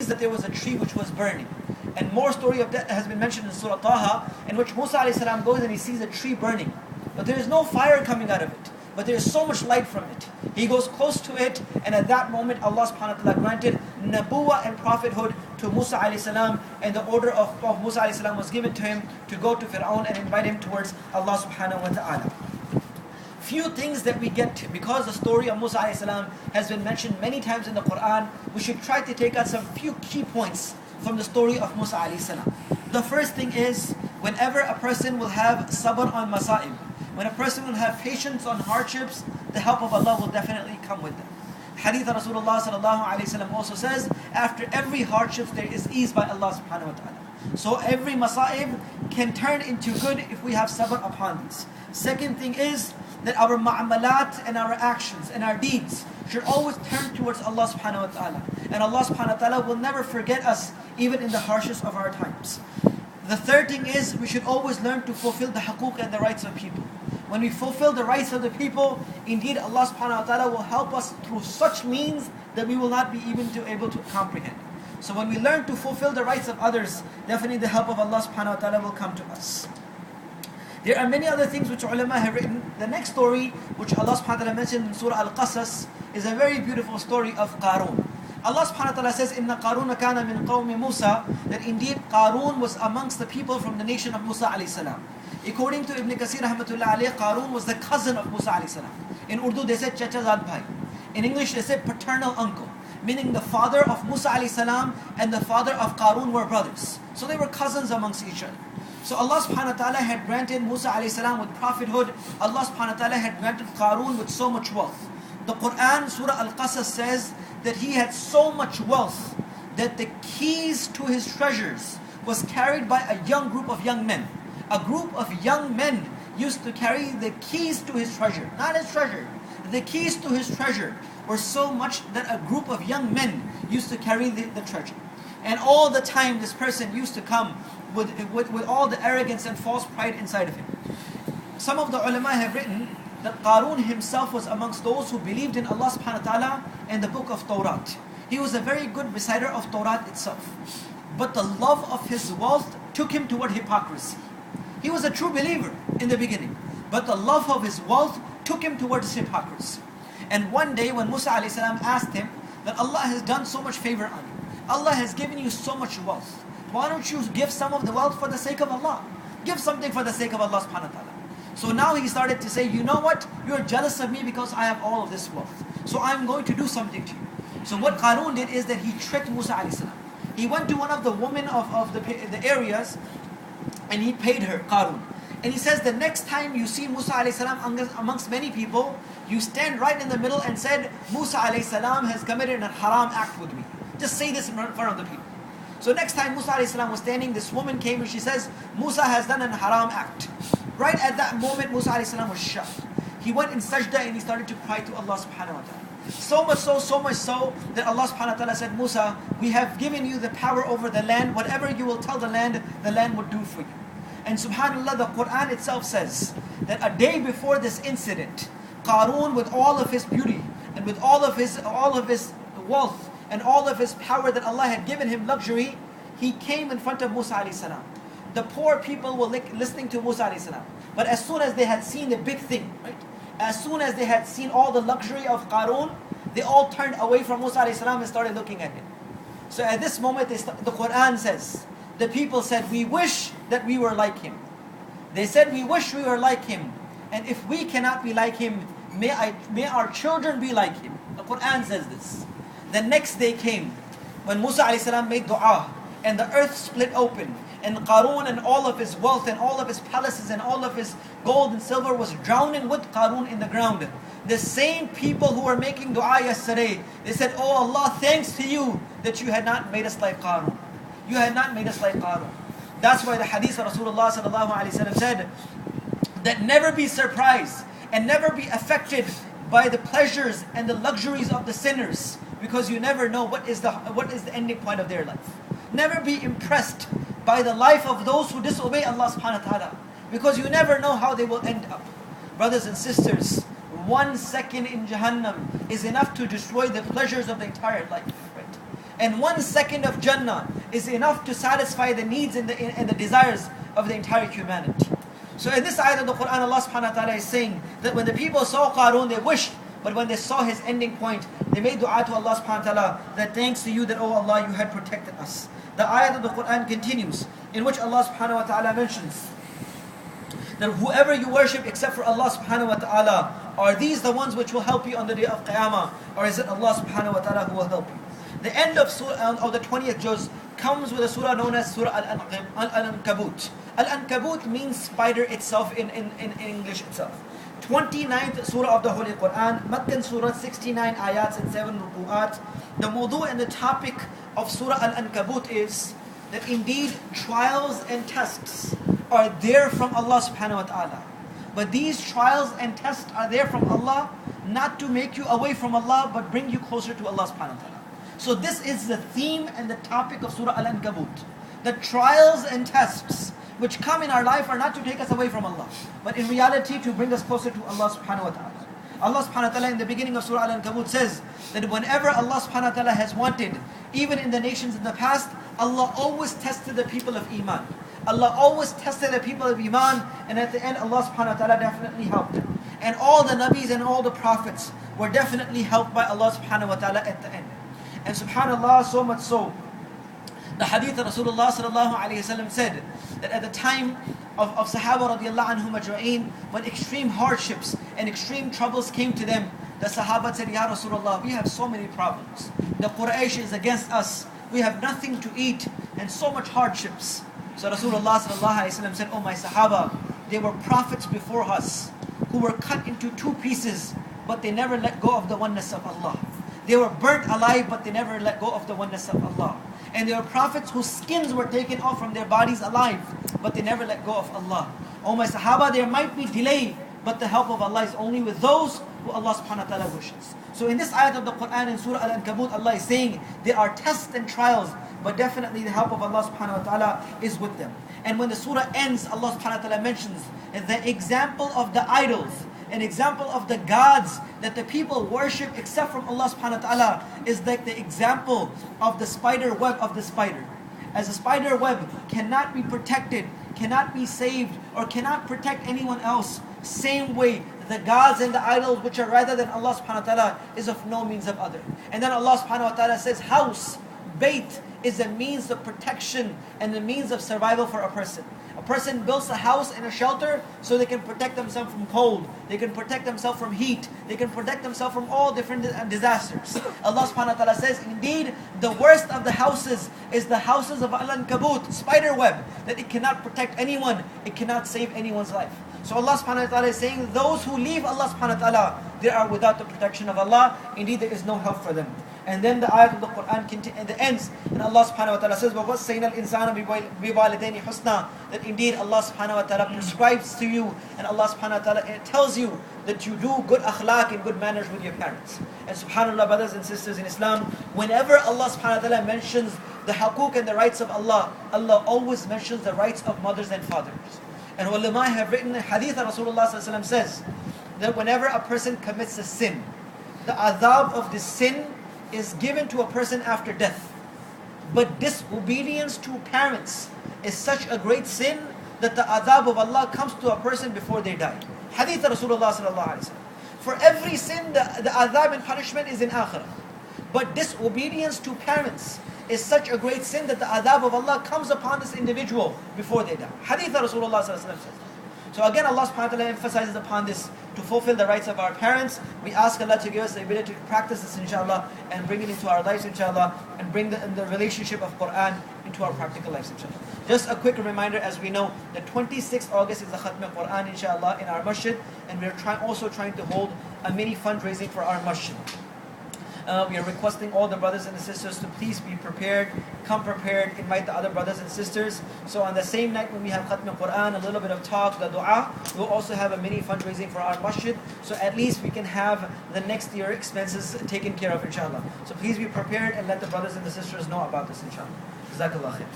that there was a tree which was burning. And more story of that has been mentioned in Surah Taha, in which Musa alayhi salam goes and he sees a tree burning. But there is no fire coming out of it. But there is so much light from it. He goes close to it, and at that moment Allah subhanahu wa ta'ala granted Nabuwa and prophethood to Musa alayhi salam, and the order of Musa alayhi salam was given to him to go to Fir'aun and invite him towards Allah subhanahu wa ta'ala. Few things that we get to, because the story of Musa alayhi salam has been mentioned many times in the Quran, we should try to take out some few key points from the story of Musa alayhi salam. The first thing is, whenever a person will have sabr on masa'ib, when a person will have patience on hardships, the help of Allah will definitely come with them. Hadith of Rasulullah sallallahu alayhi wasallam also says, after every hardship there is ease by Allah subhanahu wa ta'ala. So every masa'ib can turn into good if we have sabr upon this. Second thing is that our ma'amalat and our actions and our deeds should always turn towards Allah subhanahu wa ta'ala. And Allah subhanahu wa ta'ala will never forget us even in the harshest of our times. The third thing is we should always learn to fulfill the huquq and the rights of people. When we fulfill the rights of the people, indeed Allah subhanahu wa ta'ala will help us through such means that we will not be even able to comprehend. So when we learn to fulfill the rights of others, definitely the help of Allah subhanahu wa ta'ala will come to us. There are many other things which ulama have written. The next story which Allah subhanahu wa ta'ala mentioned in Surah Al-Qasas is a very beautiful story of Qarun. Allah subhanahu wa ta'ala says, Inna Qaruna kana min qawmi Musa, that indeed Qarun was amongst the people from the nation of Musa alayhi salam. According to Ibn Kathir rahmatullah alayhi, Qarun was the cousin of Musa alayhi salam. In Urdu they said Chacha Zad Bhai. In English they said paternal uncle, meaning the father of Musa alayhi salam and the father of Qarun were brothers. So they were cousins amongst each other. So Allah subhanahu wa ta'ala had granted Musa alayhi salam with prophethood. Allah subhanahu wa ta'ala had granted Qarun with so much wealth. The Quran, Surah Al-Qasas says that he had so much wealth that the keys to his treasures was carried by a young group of young men. A group of young men used to carry the keys to his treasure. Not his treasure. The keys to his treasure were so much that a group of young men used to carry the treasure. And all the time this person used to come with all the arrogance and false pride inside of him. Some of the ulama have written that Qarun himself was amongst those who believed in Allah subhanahu wa ta'ala and the book of Torah. He was a very good reciter of Torah itself. But the love of his wealth took him toward hypocrisy. He was a true believer in the beginning, but the love of his wealth took him towards hypocrisy. And one day when Musa alayhi salam asked him that Allah has done so much favor on you, Allah has given you so much wealth, why don't you give some of the wealth for the sake of Allah? Give something for the sake of Allah subhanahu wa ta'ala. So now he started to say, you know what? You're jealous of me because I have all of this wealth. So I'm going to do something to you. So what Qarun did is that he tricked Musa alayhi salam. He went to one of the women of the areas and he paid her, Qarun. And he says the next time you see Musa alayhi salam amongst many people, you stand right in the middle and said, Musa alayhi salam has committed a haram act with me. Just say this in front of the people. So next time Musa alayhi salam was standing, this woman came and she says, Musa has done a haram act. Right at that moment, Musa alayhi salam was shocked. He went in sajda and he started to cry to Allah subhanahu wa ta'ala. So much so that Allah subhanahu wa ta'ala said, Musa, we have given you the power over the land. Whatever you will tell the land would do for you. And subhanAllah, the Quran itself says that a day before this incident, Qarun, with all of his beauty and with all of his wealth and all of his power that Allah had given him, luxury, he came in front of Musa alayhi salam. The poor people were listening to Musa alayhi salam. But as soon as they had seen the big thing, right? As soon as they had seen all the luxury of Qarun, they all turned away from Musa alayhi salam and started looking at him. So at this moment, the Quran says, the people said, we wish that we were like him. They said, we wish we were like him. And if we cannot be like him, may our children be like him. The Quran says this. The next day came when Musa alayhi salam made dua and the earth split open. And Qarun and all of his wealth and all of his palaces and all of his gold and silver was drowning with Qarun in the ground. The same people who were making dua yesterday, they said, oh Allah, thanks to you that you had not made us like Qarun. You had not made us like Qarun. That's why the hadith of Rasulullah sallallahu alaihi wasallam said that never be surprised and never be affected by the pleasures and the luxuries of the sinners, because you never know what is the ending point of their life. Never be impressed by the life of those who disobey Allah subhanahu wa ta'ala, because you never know how they will end up. Brothers and sisters, 1 second in Jahannam is enough to destroy the pleasures of the entire life. Right? And 1 second of Jannah is enough to satisfy the needs and the desires of the entire humanity. So in this ayat of the Quran, Allah subhanahu wa ta'ala is saying that when the people saw Qarun, they wished, but when they saw his ending point, they made dua to Allah subhanahu wa ta'ala that thanks to you that, oh Allah, you had protected us. The ayat of the Quran continues, in which Allah subhanahu wa ta'ala mentions that whoever you worship except for Allah subhanahu wa ta'ala, are these the ones which will help you on the day of Qiyamah, or is it Allah subhanahu wa ta'ala who will help you? The end of the 20th juz comes with a surah known as Surah Al-Ankabut. Al-Ankabut means spider itself in English itself. 29th surah of the Holy Quran, Makkan surah, 69 ayats and 7 ruku'at. The mawdu and the topic of Surah Al-Ankabut is that indeed trials and tests are there from Allah subhanahu wa ta'ala. But these trials and tests are there from Allah not to make you away from Allah, but bring you closer to Allah subhanahu wa ta'ala. So this is the theme and the topic of Surah Al-Ankabut. The trials and tests which come in our life are not to take us away from Allah, but in reality to bring us closer to Allah subhanahu wa ta'ala. Allah subhanahu wa ta'ala in the beginning of Surah Al-Ankabut says that whenever Allah subhanahu wa ta'ala has wanted, even in the nations in the past, Allah always tested the people of Iman. Allah always tested the people of Iman, and at the end Allah subhanahu wa ta'ala definitely helped them. And all the Nabis and all the Prophets were definitely helped by Allah subhanahu wa ta'ala at the end. And subhanallah, so much so, the hadith of Rasulullah sallallahu alayhi wa sallam said that at the time of Sahaba radiallahu anhum ajma'een, when extreme hardships and extreme troubles came to them, the Sahaba said, Ya Rasulullah, we have so many problems. The Quraysh is against us. We have nothing to eat and so much hardships. So Rasulullah sallallahu alayhi wa sallam said, oh my Sahaba, there were prophets before us who were cut into 2 pieces, but they never let go of the oneness of Allah. They were burnt alive, but they never let go of the oneness of Allah. And there were prophets whose skins were taken off from their bodies alive, but they never let go of Allah. Oh my Sahaba, there might be delay, but the help of Allah is only with those who Allah subhanahu wa ta'ala wishes. So in this ayat of the Quran in Surah Al-Ankabut, Allah is saying there are tests and trials, but definitely the help of Allah subhanahu wa ta'ala is with them. And when the surah ends, Allah subhanahu wa ta'ala mentions the example of the idols, an example of the gods that the people worship except from Allah subhanahu wa ta'ala is like the example of the spider web of the spider. As a spider web cannot be protected, cannot be saved, or cannot protect anyone else, same way the gods and the idols which are rather than Allah subhanahu wa ta'ala is of no means of other. And then Allah subhanahu wa ta'ala says house, bait, is a means of protection and a means of survival for a person. A person builds a house and a shelter so they can protect themselves from cold, they can protect themselves from heat, they can protect themselves from all different disasters. Allah subhanahu wa ta'ala says, indeed, the worst of the houses is the houses of Al-Ankabut, spider web, that it cannot protect anyone, it cannot save anyone's life. So Allah subhanahu wa ta'ala is saying, those who leave Allah subhanahu wa ta'ala, they are without the protection of Allah. Indeed, there is no help for them. And then the ayat of the Quran ends, and Allah subhanahu wa ta'ala says, وَوَصَّيْنَا الْإِنسَانَ بِوَالِدَيْنِ حُسْنًا, that indeed Allah subhanahu wa ta'ala prescribes to you, and Allah subhanahu wa ta'ala tells you that you do good akhlaq and good manners with your parents. And subhanallah, brothers and sisters in Islam, whenever Allah subhanahu wa ta'ala mentions the haqooq and the rights of Allah, Allah always mentions the rights of mothers and fathers. And ulama have written, hadith of Rasulullah sallallahu alaihi wasallam says that whenever a person commits a sin, the adhab of this sin is given to a person after death. But disobedience to parents is such a great sin that the adhab of Allah comes to a person before they die. Hadith of Rasulullah sallallahu alaihi wasallam. For every sin, the adhab and punishment is in akhirah. But disobedience to parents is such a great sin that the adhab of Allah comes upon this individual before they die. Hadith of Rasulullah sallallahu alaihi wasallam says. So again, Allah subhanahu wa ta'ala emphasizes upon this to fulfill the rights of our parents. We ask Allah to give us the ability to practice this inshallah and bring it into our lives inshallah, and bring the relationship of Quran into our practical lives inshallah. Just a quick reminder, as we know, that 26th August is the Khatm al-Quran inshallah in our masjid, and we are also trying to hold a mini fundraising for our masjid. We are requesting all the brothers and the sisters to please be prepared, come prepared, invite the other brothers and sisters. So on the same night when we have Khatm al-Quran, a little bit of talk, the dua, we'll also have a mini fundraising for our masjid. So at least we can have the next year expenses taken care of inshallah. So please be prepared and let the brothers and the sisters know about this inshallah. Jazakallah khair.